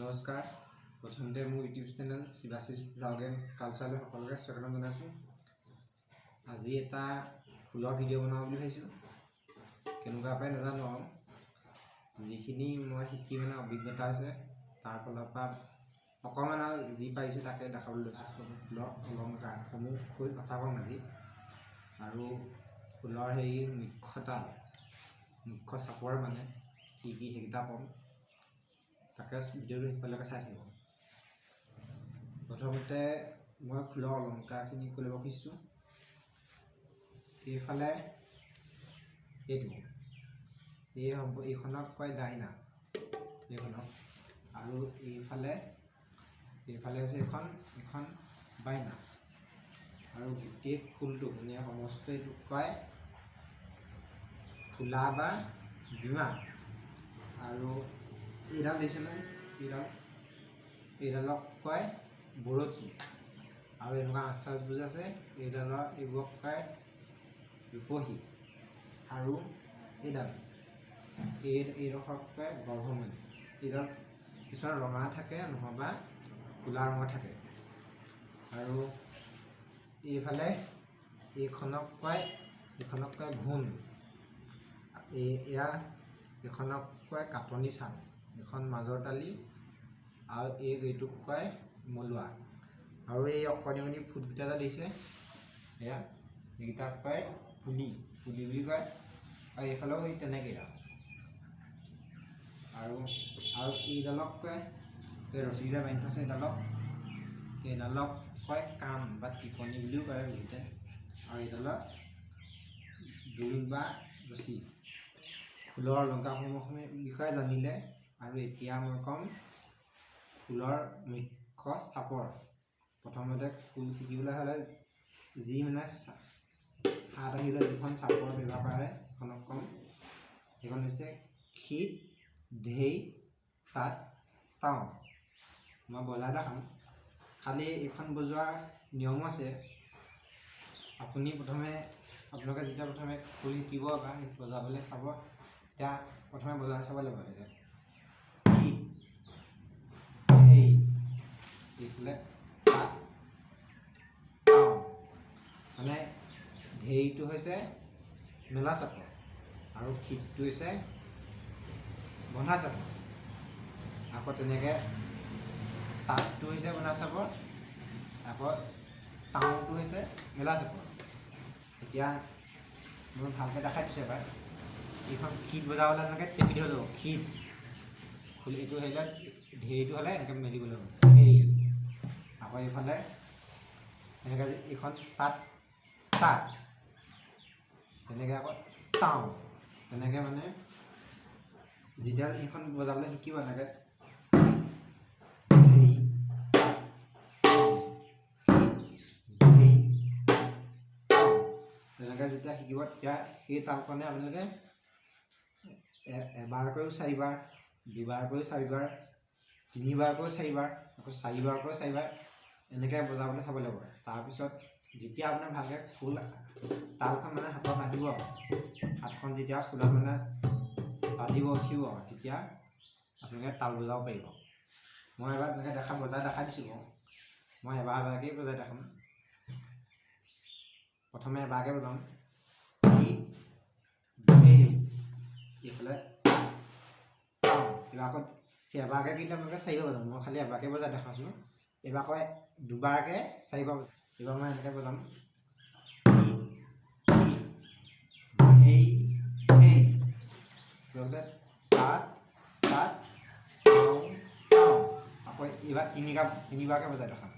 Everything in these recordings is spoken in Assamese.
নমস্কাৰ প্ৰথমতে মোৰ ইউটিউব চেনেল শিৱাশিষ ব্লগ এণ্ড কালচাৰলৈ সকলোকে স্বাগতম জনাইছোঁ। আজি এটা ফুলৰ ভিডিঅ' বনাওঁ বুলি ভাবিছোঁ। কেনেকুৱা পাই নাজানো আৰু যিখিনি মই শিকি অভিজ্ঞতা আছে তাৰ ফালৰ পৰা অকণমান আৰু যি পাৰিছোঁ তাকে দেখাবলৈ লৈছোঁ। ফুলৰ অলংকাৰসমূহ কৈ কথা ক'ম আজি আৰু ফুলৰ মুখ্য চাপৰ কি সেইকেইটা ক'ম। তাকে ভিডিঅ'টো সিফালৈকে চাই থাকিব। প্ৰথমতে মই ফুলৰ অলংকাৰখিনি কৰিব খুজিছোঁ। এইফালে এইখনক কয় ডাইনা, এইখনক, আৰু এইফালে হৈছে এখন বাইনা, আৰু গোটেই ফুলটো সমস্ত এইটোক কয় ফুলা বা ডিমা। আৰু এইডাল দেখিছেনে, এইডালক কয় বৰতী। আৰু এনেকুৱা আঁচবোৰ আছে এইবোৰক কয় ৰূপহী। আৰু এইডোখৰক কয় গৰ্ভমণি। এইডাল কিছুমান ৰঙা থাকে নহ'বা ক'লা ৰঙৰ থাকে। আৰু এইফালে এইখনক কয় ঘোণ। এইখনক কয় কাটনি চাং, এখন মাজৰ তালি, আৰু এইটোক কয় মলুৱা। আৰু এই অকণি ফুটকেইটা যে দিছে এইকেইটাক কয় পুলি বুলি কয়। আৰু এইফালেও সেই তেনেকৈ। আৰু এইডালক কয় ৰছী যে বান্ধি থৈছে এইডালক কয় কাম বা টিকনি বুলিও কয় বহুতে। আৰু এইডালক দোল বা ৰছী। ফুলৰ অলংকাৰসমূহৰ বিষয়ে জানিলে, আৰু এতিয়া মই ক'ম ফুলৰ মুখ্য চাপৰ। প্ৰথমতে ফুল শিকিবলৈ হ'লে যি হাত আহিলে যিখন চাপৰ ব্যৱহাৰ কৰা হয় সেইখনক ক'ম। সেইখন হৈছে শীত, ঢেই, তাত, তাও। মই বজাই দেখাম। খালি এইখন বজোৱাৰ নিয়মো আছে। আপোনালোকে যেতিয়া প্ৰথমে ফুল শিকিব বা বজাবলৈ চাব, তেতিয়া প্ৰথমে বজাই চাব লাগিব। এইফালে তাত, তাও। ঢেইটো হৈছে মেলা চাপৰ, আৰু শীতটো হৈছে বন্ধা চাপৰ। আকৌ তেনেকৈ তাতটো হৈছে বন্ধা চাপৰ, আকৌ তাওটো হৈছে মেলা চাপৰ। এতিয়া মই ভালকৈ দেখাই দিছোঁ এবাৰ। এইখন শীত বজাবলৈ এনেকৈ টেপি দিব লাগিব। শীত এইটো আহিলে ঢেইটো হ'লে এনেকৈ মেলিব লাগিব। আকৌ এইফালে এনেকৈ এইখন তাত, তেনেকৈ আকৌ তাও। তেনেকৈ যেতিয়া এইখন বজাবলৈ শিকিব এনেকৈ যেতিয়া শিকিব, তেতিয়া সেই তালখনে আপোনালোকে এবাৰকৈও 4বাৰ, দুবাৰকৈও 4বাৰ, 3বাৰকৈও 4বাৰ, আকৌ 4বাৰকৈও 4বাৰ এনেকৈ বজাবলৈ চাব লাগিব। তাৰপিছত যেতিয়া আপোনাৰ ভালকৈ ফুল তালখন হাতত আহিব, হাতখন যেতিয়া ফুলত বাজিব উঠিব, তেতিয়া আপোনালোকে তাল বজাব পাৰিব। মই এবাৰ তেনেকৈ বজাই দেখাই দিছোঁ। মই এবাৰকৈ বজাই দেখাম। প্ৰথমে এবাৰকৈ বজাম। এইফালে এইবাৰ আকৌ সেই এবাৰকৈ কিন্তু আপোনালোকে 4বাৰ বজাম। মই খালি এবাৰকৈ বজাই দেখাইছোঁ। এইবাৰ আকৌ দুবাৰকৈ 4বাৰ। এইবাৰ মই এনেকৈ বজাম। তাত, তাত, আকৌ এইবাৰ তিনিবাৰকৈ বজাই দেখাম।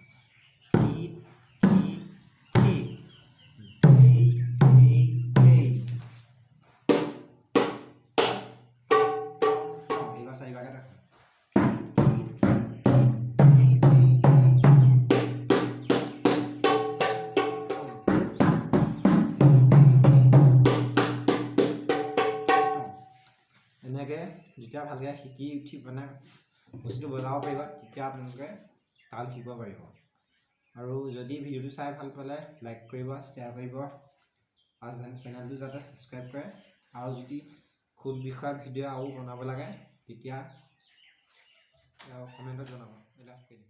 এইবাৰ 4বাৰকৈ দেখাম। এনেকৈ যেতিয়া ভালকৈ শিকি উঠি বস্তুটো বজাব পাৰিব, তেতিয়া আপোনালোকে তাল শিকিব পাৰিব। আৰু যদি ভিডিঅ'টো চাই ভাল পালে লাইক কৰিব, শ্বেয়াৰ কৰিব, আৰু চেনেলটো যাতে ছাবস্ক্ৰাইব কৰে। আৰু যদি ফুল বিষয়ৰ ভিডিঅ' আৰু বনাব লাগে তেতিয়া কমেণ্টত জনাব, লাভ কৰি দিম।